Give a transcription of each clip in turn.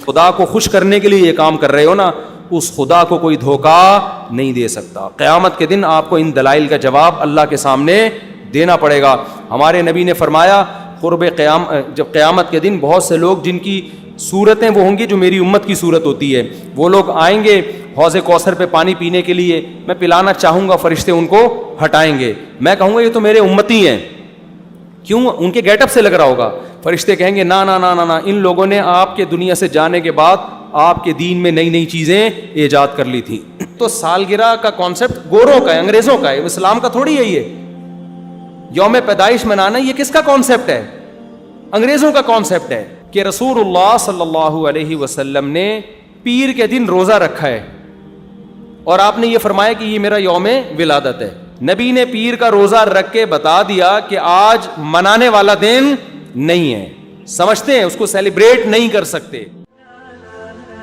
خدا کو خوش کرنے کے لیے یہ کام کر رہے ہو نا, اس خدا کو کوئی دھوکہ نہیں دے سکتا. قیامت کے دن آپ کو ان دلائل کا جواب اللہ کے سامنے دینا پڑے گا. ہمارے نبی نے فرمایا جب قیامت کے دن بہت سے لوگ جن کی صورتیں وہ ہوں گی جو میری امت کی صورت ہوتی ہے, وہ لوگ آئیں گے حوض کوثر پہ پانی پینے کے لیے, میں پلانا چاہوں گا, فرشتے ان کو ہٹائیں گے, میں کہوں گا یہ تو میرے امتی ہیں. کیوں؟ ان کے گیٹ اپ سے لگ رہا ہوگا. فرشتے کہیں گے نا نا نا نا نا, ان لوگوں نے آپ کے دنیا سے جانے کے بعد آپ کے دین میں نئی نئی چیزیں ایجاد کر لی تھی. تو سالگرہ کا کانسیپٹ گوروں کا ہے, انگریزوں کا ہے, اسلام کا تھوڑی ہے. یہ یوم پیدائش منانا یہ کس کا کانسیپٹ ہے؟ انگریزوں کا کانسیپٹ ہے. کہ رسول اللہ صلی اللہ علیہ وسلم نے پیر کے دن روزہ رکھا ہے اور آپ نے یہ فرمایا کہ یہ میرا یوم ولادت ہے. نبی نے پیر کا روزہ رکھ کے بتا دیا کہ آج منانے والا دن نہیں ہے, سمجھتے ہیں, اس کو سیلیبریٹ نہیں کر سکتے.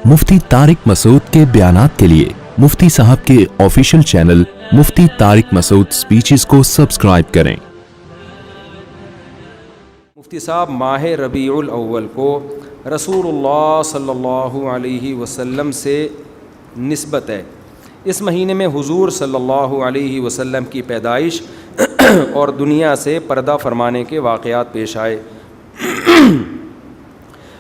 مفتی طارق مسعود کے بیانات کے لیے مفتی صاحب کے آفیشیل چینل مفتی طارق مسعود سپیچز کو سبسکرائب کریں. مفتی صاحب ماہ ربیع الاول کو رسول اللہ صلی اللہ علیہ وسلم سے نسبت ہے. اس مہینے میں حضور صلی اللہ علیہ وسلم کی پیدائش اور دنیا سے پردہ فرمانے کے واقعات پیش آئے.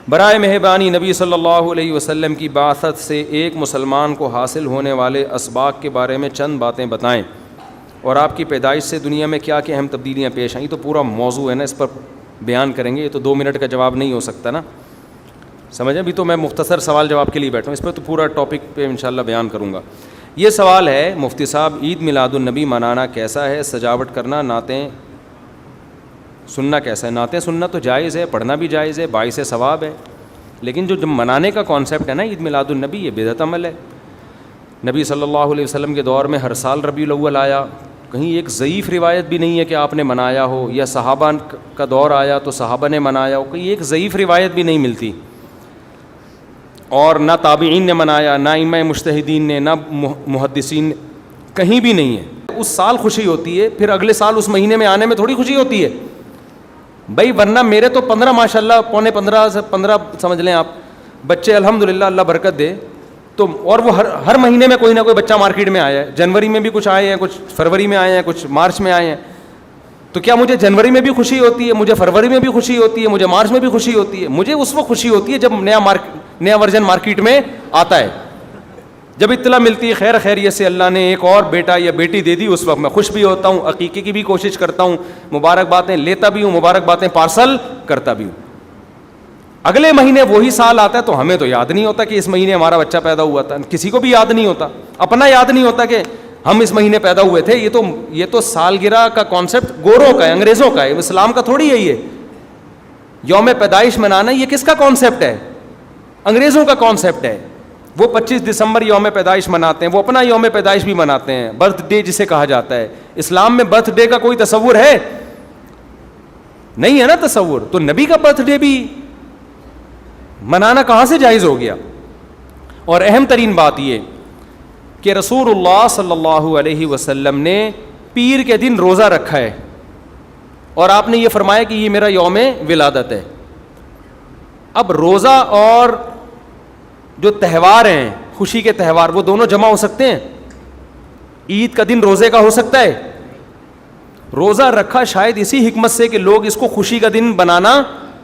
برائے مہربانی نبی صلی اللہ علیہ وسلم کی بعثت سے ایک مسلمان کو حاصل ہونے والے اسباق کے بارے میں چند باتیں بتائیں, اور آپ کی پیدائش سے دنیا میں کیا کیا اہم تبدیلیاں پیش آئیں. تو پورا موضوع ہے نا, اس پر بیان کریں گے. یہ تو 2 منٹ کا جواب نہیں ہو سکتا نا, سمجھیں. ابھی تو میں مختصر سوال جواب کے لیے بیٹھا ہوں, اس پہ تو پورا ٹاپک پہ انشاءاللہ بیان کروں گا. یہ سوال ہے مفتی صاحب, عید میلاد النبی منانا کیسا ہے؟ سجاوٹ کرنا, نعتیں سننا کیسا ہے؟ نعتیں سننا تو جائز ہے, پڑھنا بھی جائز ہے, باعث ثواب ہے. لیکن جو منانے کا کانسیپٹ ہے نا عید میلاد النبی, یہ بدعت عمل ہے. نبی صلی اللہ علیہ وسلم کے دور میں ہر سال ربیع الاول آیا, کہیں ایک ضعیف روایت بھی نہیں ہے کہ آپ نے منایا ہو, یا صحابہ کا دور آیا تو صحابہ نے منایا ہو, کہیں ایک ضعیف روایت بھی نہیں ملتی. اور نہ تابعین نے منایا, نہ ائمہ مجتہدین نے, نہ محدثین نے, کہیں بھی نہیں ہے. اس سال خوشی ہوتی ہے, پھر اگلے سال اس مہینے میں آنے میں تھوڑی خوشی ہوتی ہے بھائی. ورنہ میرے تو 15 ماشاءاللہ 15 سمجھ لیں آپ بچے, الحمدللہ اللہ برکت دے. تو اور وہ ہر مہینے میں کوئی نہ کوئی بچہ مارکیٹ میں آیا ہے. جنوری میں بھی کچھ آئے ہیں, کچھ فروری میں آئے ہیں, کچھ مارچ میں آئے ہیں. تو کیا مجھے جنوری میں بھی خوشی ہوتی ہے, مجھے فروری میں بھی خوشی ہوتی ہے, مجھے مارچ میں بھی خوشی ہوتی ہے؟ مجھے اس وقت خوشی ہوتی ہے جب نیا ورژن مارکیٹ میں آتا ہے, جب اطلاع ملتی ہے خیر خیریت سے اللہ نے ایک اور بیٹا یا بیٹی دے دی, اس وقت میں خوش بھی ہوتا ہوں, عقیقے کی بھی کوشش کرتا ہوں, مبارک باتیں لیتا بھی ہوں, مبارک باتیں پارسل کرتا بھی ہوں. اگلے مہینے وہی سال آتا ہے تو ہمیں تو یاد نہیں ہوتا کہ اس مہینے ہمارا بچہ پیدا ہوا تھا. کسی کو بھی یاد نہیں ہوتا, اپنا یاد نہیں ہوتا کہ ہم اس مہینے پیدا ہوئے تھے. یہ تو سالگرہ کا کانسیپٹ گوروں کا ہے, انگریزوں کا ہے, اسلام کا تھوڑی ہے. یہ یوم پیدائش منانا یہ کس کا کانسیپٹ ہے؟ انگریزوں کا کانسیپٹ ہے. وہ 25 دسمبر یوم پیدائش مناتے ہیں, وہ اپنا یوم پیدائش بھی مناتے ہیں, برتھ ڈے جسے کہا جاتا ہے. اسلام میں برتھ ڈے کا کوئی تصور ہے نہیں, ہے نا تصور. تو نبی کا برتھ ڈے بھی منانا کہاں سے جائز ہو گیا؟ اور اہم ترین بات یہ کہ رسول اللہ صلی اللہ علیہ وسلم نے پیر کے دن روزہ رکھا ہے اور آپ نے یہ فرمایا کہ یہ میرا یوم ولادت ہے. اب روزہ اور جو تہوار ہیں, خوشی کے تہوار, وہ دونوں جمع ہو سکتے ہیں؟ عید کا دن روزے کا ہو سکتا ہے؟ روزہ رکھا شاید اسی حکمت سے کہ لوگ اس کو خوشی کا دن بنانا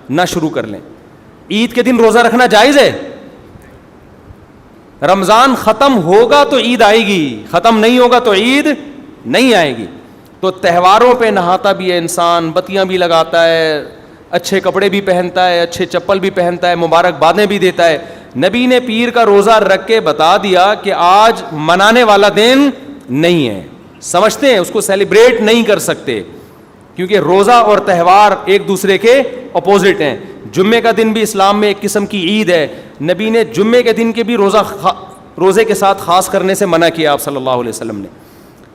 نہ شروع کر لیں. عید کے دن روزہ رکھنا جائز ہے. رمضان ختم ہوگا تو عید آئے گی, ختم نہیں ہوگا تو عید نہیں آئے گی. تو تہواروں پہ نہاتا بھی ہے انسان, بتیاں بھی لگاتا ہے, اچھے کپڑے بھی پہنتا ہے, اچھے چپل بھی پہنتا ہے, مبارک بادیں بھی دیتا ہے. نبی نے پیر کا روزہ رکھ کے بتا دیا کہ آج منانے والا دن نہیں ہے. سمجھتے ہیں, اس کو سیلیبریٹ نہیں کر سکتے کیونکہ روزہ اور تہوار ایک دوسرے کے اپوزٹ ہیں. جمعے کا دن بھی اسلام میں ایک قسم کی عید ہے. نبی نے جمعے کے دن کے بھی روزے کے ساتھ خاص کرنے سے منع کیا آپ صلی اللہ علیہ وسلم نے,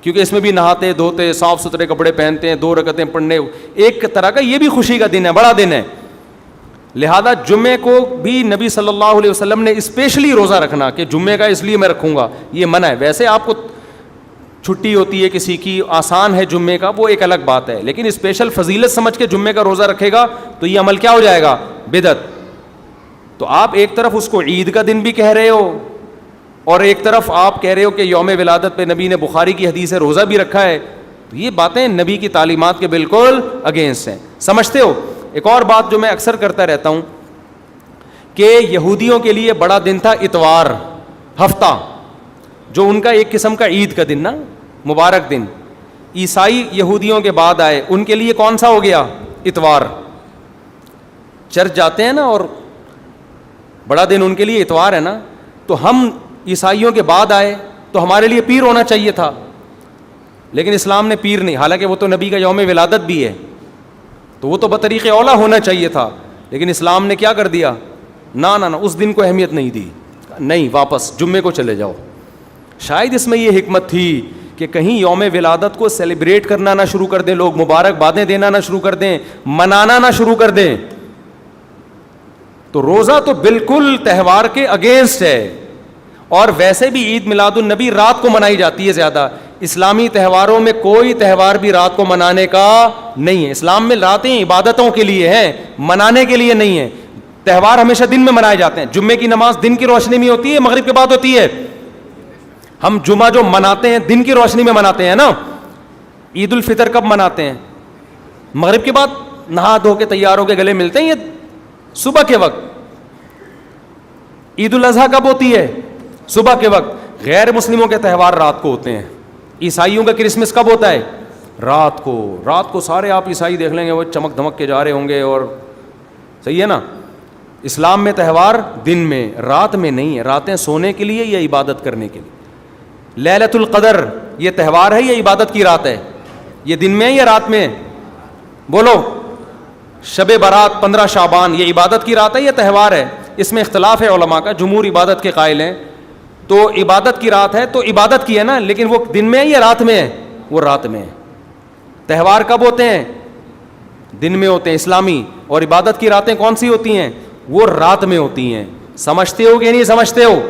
کیونکہ اس میں بھی نہاتے دھوتے, صاف ستھرے کپڑے پہنتے ہیں, 2 رکعتیں پڑھنے, ایک طرح کا یہ بھی خوشی کا دن ہے, بڑا دن ہے. لہذا جمعے کو بھی نبی صلی اللہ علیہ وسلم نے اسپیشلی روزہ رکھنا کہ جمعے کا اس لیے میں رکھوں گا, یہ منع ہے. ویسے آپ کو چھٹی ہوتی ہے کسی کی, آسان ہے جمعے کا, وہ ایک الگ بات ہے, لیکن اسپیشل فضیلت سمجھ کے جمعے کا روزہ رکھے گا تو یہ عمل کیا ہو جائے گا؟ بدعت. تو آپ ایک طرف اس کو عید کا دن بھی کہہ رہے ہو اور ایک طرف آپ کہہ رہے ہو کہ یوم ولادت پہ نبی نے بخاری کی حدیث ہے روزہ بھی رکھا ہے. تو یہ باتیں نبی کی تعلیمات کے بالکل اگینسٹ ہیں. سمجھتے ہو؟ ایک اور بات جو میں اکثر کرتا رہتا ہوں کہ یہودیوں کے لیے بڑا دن تھا اتوار, ہفتہ, جو ان کا ایک قسم کا عید کا دن نا, مبارک دن. عیسائی یہودیوں کے بعد آئے, ان کے لیے کون سا ہو گیا؟ اتوار. چرچ جاتے ہیں نا, اور بڑا دن ان کے لیے اتوار ہے نا. تو ہم عیسائیوں کے بعد آئے تو ہمارے لیے پیر ہونا چاہیے تھا, لیکن اسلام نے پیر نہیں, حالانکہ وہ تو نبی کا یوم ولادت بھی ہے, تو وہ تو بطریق اولا ہونا چاہیے تھا, لیکن اسلام نے کیا کر دیا؟ نہ اس دن کو اہمیت نہیں دی, نہیں, واپس جمعے کو چلے جاؤ. شاید اس میں یہ حکمت تھی کہ کہیں یوم ولادت کو سیلیبریٹ کرنا نہ شروع کر دیں لوگ, مبارکبادیں دینا نہ شروع کر دیں, منانا نہ شروع کر دیں. تو روزہ تو بالکل تہوار کے اگینسٹ ہے, اور ویسے بھی عید میلاد النبی رات کو منائی جاتی ہے زیادہ. اسلامی تہواروں میں کوئی تہوار بھی رات کو منانے کا نہیں ہے. اسلام میں راتیں عبادتوں کے لیے ہیں, منانے کے لیے نہیں ہے. تہوار ہمیشہ دن میں منائے جاتے ہیں. جمعے کی نماز دن کی روشنی میں ہوتی ہے, مغرب کے بعد ہوتی ہے. ہم جمعہ جو مناتے ہیں دن کی روشنی میں مناتے ہیں نا. عید الفطر کب مناتے ہیں؟ مغرب کے بعد نہا دھو کے تیار ہو کے گلے ملتے ہیں, یہ صبح کے وقت. عید الاضحیٰ کب ہوتی ہے؟ صبح کے وقت. غیر مسلموں کے تہوار رات کو ہوتے ہیں. عیسائیوں کا کرسمس کب ہوتا ہے؟ رات کو. رات کو سارے آپ عیسائی دیکھ لیں گے وہ چمک دھمک کے جا رہے ہوں گے, اور صحیح ہے نا. اسلام میں تہوار دن میں, رات میں نہیں ہے. راتیں سونے کے لیے یا عبادت کرنے کے لیے. لیلۃ القدر یہ تہوار ہے یا عبادت کی رات ہے؟ یہ دن میں ہے یا رات میں؟ بولو. شب برات 15 شعبان یہ عبادت کی رات ہے یا تہوار ہے؟ اس میں اختلاف ہے علماء کا. جمہور عبادت کے قائل ہیں, تو عبادت کی رات ہے تو عبادت کی ہے نا, لیکن وہ دن میں ہے یا رات میں ہے؟ وہ رات میں ہے. تہوار کب ہوتے ہیں؟ دن میں ہوتے ہیں اسلامی, اور عبادت کی راتیں کون سی ہوتی ہیں؟ وہ رات میں ہوتی ہیں. سمجھتے ہو کہ نہیں سمجھتے ہو؟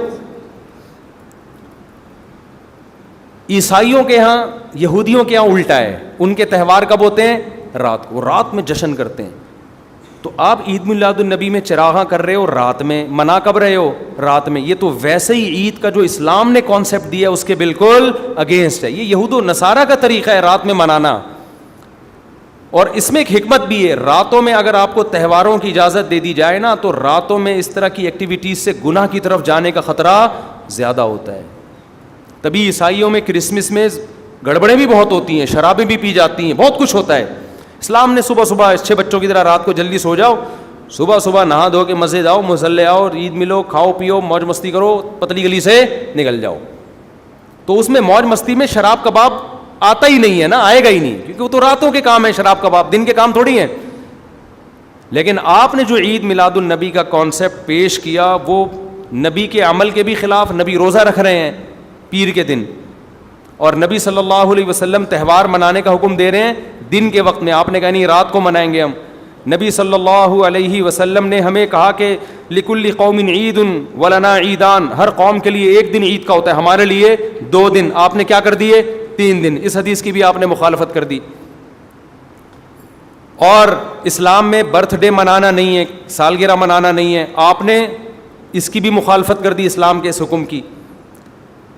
عیسائیوں کے ہاں, یہودیوں کے ہاں الٹا ہے. ان کے تہوار کب ہوتے ہیں؟ رات کو. رات میں جشن کرتے ہیں. تو آپ عید میلاد النبی میں چراغاں کر رہے ہو رات میں, منا کب رہے ہو؟ رات میں. یہ تو ویسے ہی عید کا جو اسلام نے کانسیپٹ دیا اس کے بالکل اگینسٹ ہے. یہ یہود و نصارہ کا طریقہ ہے رات میں منانا. اور اس میں ایک حکمت بھی ہے, راتوں میں اگر آپ کو تہواروں کی اجازت دے دی جائے نا, تو راتوں میں اس طرح کی ایکٹیویٹیز سے گناہ کی طرف جانے کا خطرہ زیادہ ہوتا ہے. تبھی عیسائیوں میں کرسمس میں گڑبڑیں بھی بہت ہوتی ہیں, شرابیں بھی پی جاتی ہیں, بہت کچھ ہوتا ہے. اسلام نے صبح صبح اچھے بچوں کی طرح رات کو جلدی سو جاؤ, صبح صبح نہا دھو کے مسجد آؤ, مصلی آؤ, عید ملو, کھاؤ پیو, موج مستی کرو, پتلی گلی سے نکل جاؤ. تو اس میں موج مستی میں شراب کباب آتا ہی نہیں ہے نا, آئے گا ہی نہیں, کیونکہ وہ تو راتوں کے کام ہے. شراب کباب دن کے کام تھوڑی ہیں. لیکن آپ نے جو عید میلاد النبی کا کانسیپٹ پیش کیا وہ نبی کے عمل کے بھی خلاف. نبی روزہ رکھ رہے ہیں پیر کے دن, اور نبی صلی اللہ علیہ وسلم تہوار منانے کا حکم دے رہے ہیں دن کے وقت میں. آپ نے کہا نہیں رات کو منائیں گے ہم. نبی صلی اللہ علیہ وسلم نے ہمیں کہا کہ لکل قوم عید ولنا عیدان, ہر قوم کے لیے ایک دن عید کا ہوتا ہے, ہمارے لیے 2 دن. آپ نے کیا کر دیے؟ 3 دن. اس حدیث کی بھی آپ نے مخالفت کر دی. اور اسلام میں برتھ ڈے منانا نہیں ہے, سالگرہ منانا نہیں ہے, آپ نے اس کی بھی مخالفت کر دی اسلام کے اس حکم کی.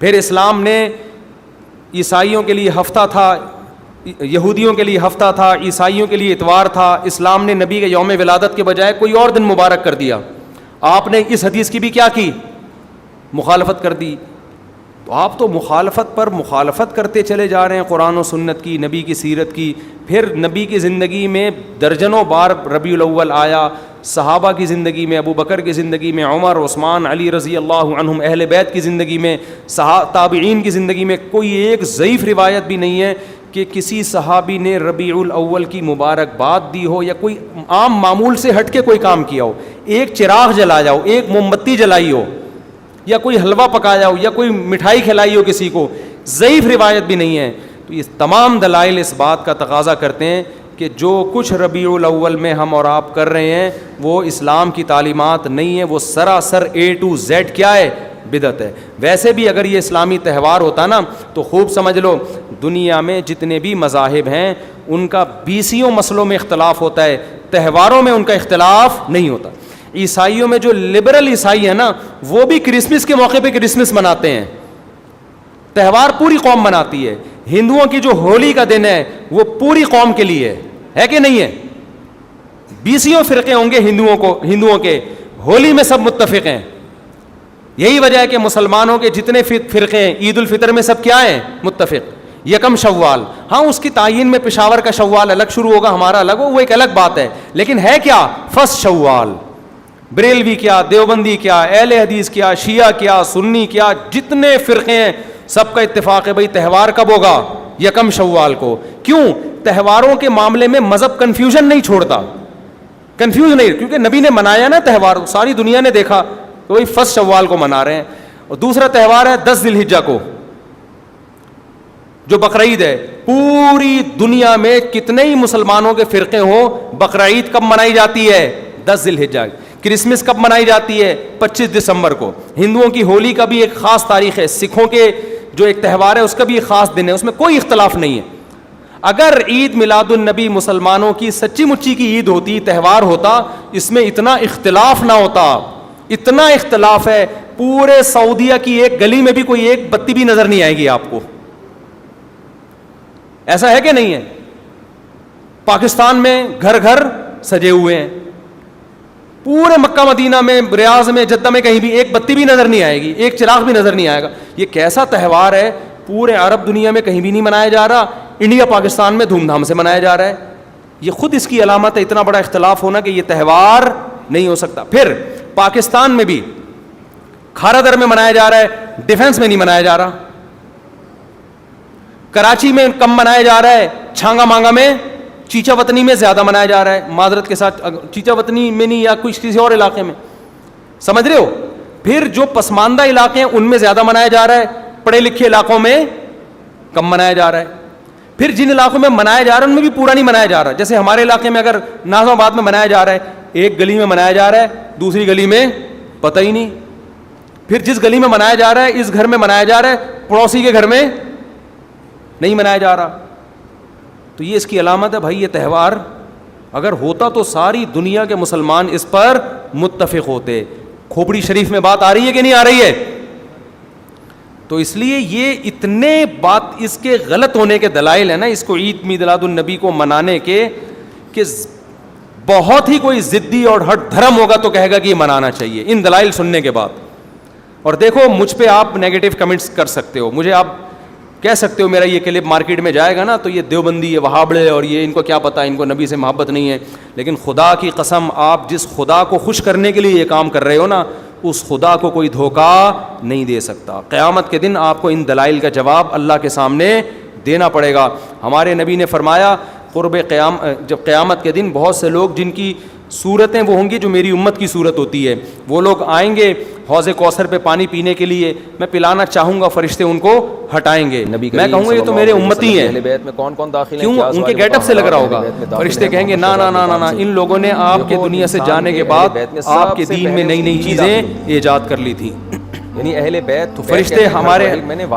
پھر اسلام نے عیسائیوں کے لیے ہفتہ تھا, یہودیوں کے لیے ہفتہ تھا, عیسائیوں کے لیے اتوار تھا. اسلام نے نبی کے یوم ولادت کے بجائے کوئی اور دن مبارک کر دیا. آپ نے اس حدیث کی بھی کیا کی؟ مخالفت کر دی. تو آپ تو مخالفت پر مخالفت کرتے چلے جا رہے ہیں قرآن و سنت کی, نبی کی سیرت کی. پھر نبی کی زندگی میں درجنوں بار ربیع الاول آیا, صحابہ کی زندگی میں, ابو بکر کی زندگی میں, عمر, عثمان, علی رضی اللہ عنہم, اہل بیت کی زندگی میں, تابعین کی زندگی میں. کوئی ایک ضعیف روایت بھی نہیں ہے کہ کسی صحابی نے ربیع الاول کی مبارکباد دی ہو یا کوئی عام معمول سے ہٹ کے کوئی کام کیا ہو. ایک چراغ جلایا ہو, ایک موم بتی جلائی ہو, یا کوئی حلوہ پکایا ہو, یا کوئی مٹھائی کھلائی ہو کسی کو, ضعیف روایت بھی نہیں ہے. تو یہ تمام دلائل اس بات کا تقاضا کرتے ہیں کہ جو کچھ ربیع الاول میں ہم اور آپ کر رہے ہیں وہ اسلام کی تعلیمات نہیں ہے, وہ سراسر A to Z کیا ہے؟ بدعت ہے. ویسے بھی اگر یہ اسلامی تہوار ہوتا نا تو خوب سمجھ لو دنیا میں جتنے بھی مذاہب ہیں ان کا 20 مسئلوں میں اختلاف ہوتا ہے, تہواروں میں ان کا اختلاف نہیں ہوتا. عیسائیوں میں جو لبرل عیسائی ہیں نا, وہ بھی کرسمس کے موقع پہ کرسمس مناتے ہیں, تہوار پوری قوم مناتی ہے. ہندوؤں کی جو ہولی کا دن ہے وہ پوری قوم کے لیے ہے کہ نہیں ہے؟ 20 فرقے ہوں گے ہندوؤں کے, ہولی میں سب متفق ہیں. یہی وجہ ہے کہ مسلمانوں کے جتنے فرقے ہیں عید الفطر میں سب کیا ہیں؟ متفق. یکم شوال, ہاں اس کی تعین میں پشاور کا شوال الگ شروع ہوگا, ہمارا الگ ہو, وہ ایک الگ بات ہے, لیکن ہے کیا؟ فرسٹ شوال. بریلوی کیا, دیوبندی کیا, اہل حدیث کیا, شیعہ کیا, سنی کیا, جتنے فرقے ہیں سب کا اتفاق ہے بھائی تہوار کب ہوگا؟ یکم شوال کو. کیوں؟ تہواروں کے معاملے میں مذہب کنفیوژن نہیں چھوڑتا, کنفیوز نہیں, کیونکہ نبی نے منایا نا تہوار, ساری دنیا نے دیکھا تو وہی فرسٹ شوال کو منا رہے ہیں. اور دوسرا تہوار ہے 10 ذی الحجہ کو جو بقرعید ہے. پوری دنیا میں کتنے ہی مسلمانوں کے فرقے ہوں, بقرعید کب منائی جاتی ہے؟ 10 ذی الحجہ. کرسمس کب منائی جاتی ہے؟ 25 دسمبر کو. ہندوؤں کی ہولی کا بھی ایک خاص تاریخ ہے, سکھوں کے جو ایک تہوار ہے اس کا بھی ایک خاص دن ہے, اس میں کوئی اختلاف نہیں ہے. اگر عید میلاد النبی مسلمانوں کی سچی مچی کی عید ہوتی, تہوار ہوتا, اس میں اتنا اختلاف نہ ہوتا. اتنا اختلاف ہے, پورے سعودیہ کی ایک گلی میں بھی کوئی ایک بتی بھی نظر نہیں آئے گی آپ کو. ایسا ہے کہ نہیں ہے؟ پاکستان میں گھر گھر سجے ہوئے ہیں, پورے مکہ مدینہ میں, ریاض میں, جدہ میں کہیں بھی ایک بتی بھی نظر نہیں آئے گی, ایک چراغ بھی نظر نہیں آئے گا. یہ کیسا تہوار ہے؟ پورے عرب دنیا میں کہیں بھی نہیں منایا جا رہا, انڈیا پاکستان میں دھوم دھام سے منایا جا رہا ہے. یہ خود اس کی علامت ہے, اتنا بڑا اختلاف ہونا کہ یہ تہوار نہیں ہو سکتا. پھر پاکستان میں بھی کھارا در میں منایا جا رہا ہے, ڈیفنس میں نہیں منایا جا رہا. کراچی میں کم منایا جا رہا ہے, چھانگا مانگا میں, چیچا وطنی میں زیادہ منایا جا رہا ہے. معذرت کے ساتھ, چیچا وطنی میں نہیں, یا کسی اور علاقے میں, سمجھ رہے ہو. پھر جو پسماندہ علاقے ہیں ان میں زیادہ منایا جا رہا ہے, پڑھے لکھے علاقوں میں کم منایا جا رہا ہے. پھر جن علاقوں میں منایا جا رہا ہے ان میں بھی پورا نہیں منایا جا رہا. جیسے ہمارے علاقے میں اگر ناظم آباد میں منایا جا رہا ہے, ایک گلی میں منایا جا رہا ہے, دوسری گلی میں پتہ ہی نہیں. پھر جس گلی میں منایا جا رہا ہے اس گھر میں منایا جا رہا ہے, پڑوسی کے گھر میں نہیں منایا جا رہا. تو یہ اس کی علامت ہے بھائی, یہ تہوار اگر ہوتا تو ساری دنیا کے مسلمان اس پر متفق ہوتے. کھوپڑی شریف میں بات آ رہی ہے کہ نہیں آ رہی ہے؟ تو اس لیے یہ اتنے بات اس کے غلط ہونے کے دلائل ہیں نا, اس کو عید میلاد النبی کو منانے کے, کہ بہت ہی کوئی ضدی اور ہٹ دھرم ہوگا تو کہے گا کہ یہ منانا چاہیے ان دلائل سننے کے بعد. اور دیکھو مجھ پہ آپ نیگیٹو کمنٹس کر سکتے ہو, مجھے آپ کہہ سکتے ہو میرا یہ کلپ مارکیٹ میں جائے گا نا تو یہ دیوبندی, یہ وہابڑے, اور یہ ان کو کیا پتہ, ان کو نبی سے محبت نہیں ہے. لیکن خدا کی قسم, آپ جس خدا کو خوش کرنے کے لیے یہ کام کر رہے ہو نا, اس خدا کو کوئی دھوکہ نہیں دے سکتا. قیامت کے دن آپ کو ان دلائل کا جواب اللہ کے سامنے دینا پڑے گا. ہمارے نبی نے فرمایا جب قیامت کے دن بہت سے لوگ جن کی صورتیں وہ ہوں گی جو میری امت کی صورت ہوتی ہے, وہ لوگ آئیں گے حوض کوثر پہ پانی پینے کے لیے, میں پلانا چاہوں گا, فرشتے ان کو ہٹائیں گے. میں کہوں گا یہ تو میرے امتی ہیں, کیوں ان کے گیٹ اپ سے لگ رہا ہوگا. فرشتے کہیں گے نا نا نا نا, ان لوگوں نے آپ کے دنیا سے جانے کے بعد آپ کے دین میں نئی نئی چیزیں ایجاد کر لی تھیں. یعنی اہل بیت تو فرشتے ہمارے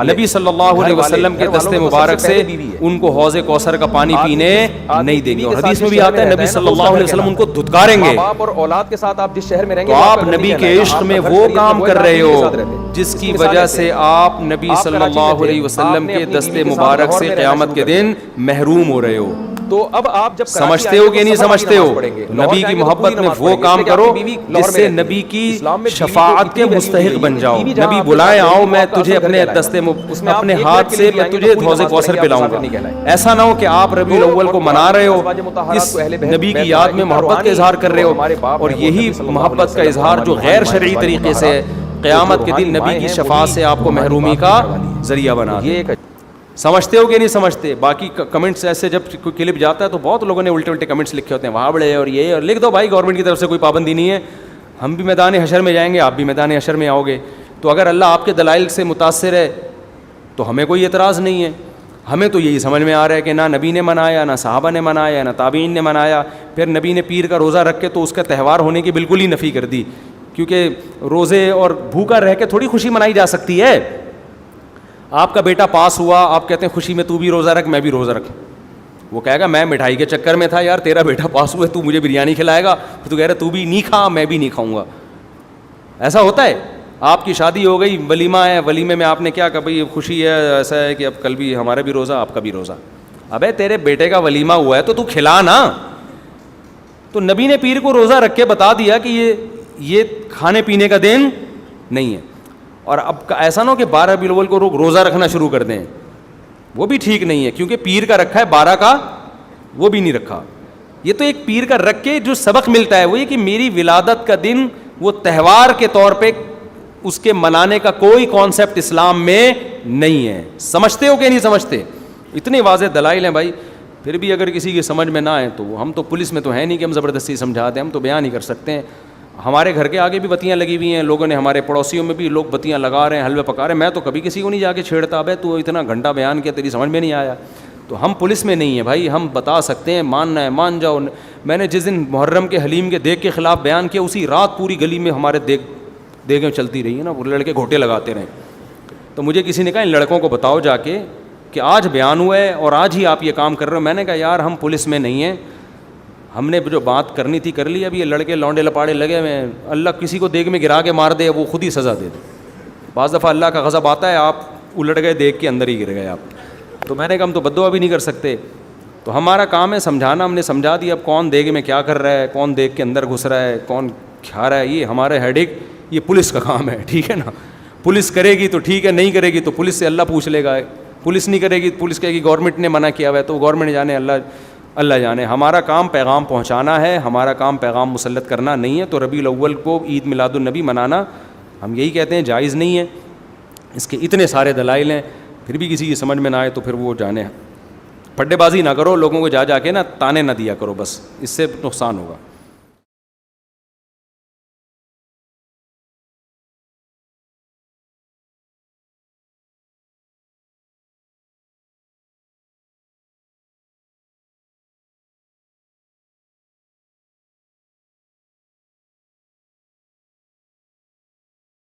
نبی صلی اللہ علیہ وسلم کے دست مبارک سے ان کو حوض کوثر کا پانی پینے نہیں دیں گے. اور حدیث میں بھی آتا ہے نبی صلی اللہ علیہ وسلم ان کو دھتکاریں گے. باپ اور اولاد کے ساتھ آپ جس شہر میں رہیں گے, تو آپ نبی کے عشق میں وہ کام کر رہے ہو جس کی وجہ سے آپ نبی صلی اللہ علیہ وسلم کے دست مبارک سے قیامت کے دن محروم ہو رہے ہو. تو اب آپ جب سمجھتے ہو کہ نہیں سمجھتے ہو, نبی کی محبت میں وہ کام کرو جس سے نبی کی شفاعت کے مستحق بن جاؤ. نبی بلائے, آؤ میں تجھے اپنے اپنے ہاتھ سے میں تجھے حوض کوثر پلاؤں گا. ایسا نہ ہو کہ آپ ربیع الاول کو منا رہے ہو, اس نبی کی یاد میں محبت کا اظہار کر رہے ہو, اور یہی محبت کا اظہار جو غیر شرعی طریقے سے قیامت کے دن نبی کی شفاعت سے آپ کو محرومی کا ذریعہ بنا دے. سمجھتے ہو کہ نہیں سمجھتے؟ باقی کمنٹس ایسے جب کوئی کلپ جاتا ہے تو بہت لوگوں نے الٹے الٹے کمنٹس لکھے ہوتے ہیں, وہاں بڑے اور یہ, اور لکھ دو بھائی گورنمنٹ کی طرف سے کوئی پابندی نہیں ہے, ہم بھی میدان حشر میں جائیں گے, آپ بھی میدان حشر میں آؤ گے. تو اگر اللہ آپ کے دلائل سے متاثر ہے تو ہمیں کوئی اعتراض نہیں ہے. ہمیں تو یہی سمجھ میں آ رہا ہے کہ نہ نبی نے منایا, نہ صحابہ نے منایا, نہ تابعین نے منایا. پھر نبی نے پیر کا روزہ رکھ کے تو اس کا تہوار ہونے کی بالکل ہی نفی کر دی, کیونکہ روزے اور بھوکا رہ کے تھوڑی خوشی منائی جا سکتی ہے. آپ کا بیٹا پاس ہوا, آپ کہتے ہیں خوشی میں تو بھی روزہ رکھ, میں بھی روزہ رکھ, وہ کہے گا میں مٹھائی کے چکر میں تھا یار, تیرا بیٹا پاس ہوئے, تو مجھے بریانی کھلائے گا, پھر تو کہہ رہا تو بھی نہیں کھا, میں بھی نہیں کھاؤں گا. ایسا ہوتا ہے. آپ کی شادی ہو گئی, ولیمہ ہے, ولیمے میں آپ نے کیا کہا بھائی خوشی ہے, ایسا ہے کہ اب کل بھی ہمارا بھی روزہ, آپ کا بھی روزہ. ابے تیرے بیٹے کا ولیمہ ہوا ہے تو کھلا نا. تو نبی نے پیر کو روزہ رکھ کے بتا دیا کہ یہ کھانے پینے کا دن نہیں ہے. اور اب ایسا نہ ہو کہ 12 ربیع الاول کو روزہ رکھنا شروع کر دیں, وہ بھی ٹھیک نہیں ہے, کیونکہ پیر کا رکھا ہے, 12 کا وہ بھی نہیں رکھا. یہ تو ایک پیر کا رکھ کے جو سبق ملتا ہے وہ یہ کہ میری ولادت کا دن وہ تہوار کے طور پہ اس کے منانے کا کوئی کانسیپٹ اسلام میں نہیں ہے. سمجھتے ہو کہ نہیں سمجھتے؟ اتنے واضح دلائل ہیں بھائی. پھر بھی اگر کسی کی سمجھ میں نہ آئے تو ہم تو پولیس میں تو ہے نہیں کہ ہم زبردستی سمجھاتے ہیں, ہم تو بیان نہیں کر سکتے ہیں. ہمارے گھر کے آگے بھی بتیاں لگی ہوئی ہیں, لوگوں نے, ہمارے پڑوسیوں میں بھی لوگ بتیاں لگا رہے ہیں, حلوے پکا رہے ہیں. میں تو کبھی کسی کو نہیں جا کے چھیڑتا, ابے تو اتنا گھنٹہ بیان کیا تیری سمجھ میں نہیں آیا. تو ہم پولیس میں نہیں ہیں بھائی, ہم بتا سکتے ہیں, ماننا ہے مان جاؤ. میں نے جس دن محرم کے حلیم کے دیگ کے خلاف بیان کیا, اسی رات پوری گلی میں ہمارے دیگیں چلتی رہی ہیں نا, وہ لڑکے گھوٹے لگاتے رہے. تو مجھے کسی نے کہا ان لڑکوں کو بتاؤ جا کے کہ آج بیان ہوا ہے اور آج ہی آپ یہ کام کر رہے ہو. میں نے کہا یار ہم پولیس میں نہیں ہیں, ہم نے جو بات کرنی تھی کر لی. اب یہ لڑکے لونڈے لپاڑے لگے ہوئے ہیں, اللہ کسی کو دیگ میں گرا کے مار دے وہ خود ہی سزا دے دے. بعض دفعہ اللہ کا غضب آتا ہے, آپ الٹ گئے دیگ کے اندر ہی گر گئے آپ. تو میں نے کہا ہم تو بددعا بھی نہیں کر سکتے, تو ہمارا کام ہے سمجھانا. ہم نے سمجھا دیا. اب کون دیگ میں کیا کر رہا ہے, کون دیگ کے اندر گھس رہا ہے, کون کھا رہا ہے, یہ ہمارے ہیڈک, یہ پولیس کا کام ہے, ٹھیک ہے نا. پولیس کرے گی تو ٹھیک ہے, نہیں کرے گی تو پولیس سے اللہ پوچھ لے گا. پولیس نہیں کرے گی, پولیس کہے گی گورنمنٹ نے منع کیا ہوا ہے, تو گورنمنٹ جانے, اللہ جانے. ہمارا کام پیغام پہنچانا ہے, ہمارا کام پیغام مسلط کرنا نہیں ہے. تو ربیع الاول کو عید میلاد النبی منانا ہم یہی کہتے ہیں جائز نہیں ہے. اس کے اتنے سارے دلائل ہیں, پھر بھی کسی کی سمجھ میں نہ آئے تو پھر وہ جانے. پڈے بازی نہ کرو, لوگوں کو جا کے نا تانے نہ دیا کرو, بس اس سے نقصان ہوگا.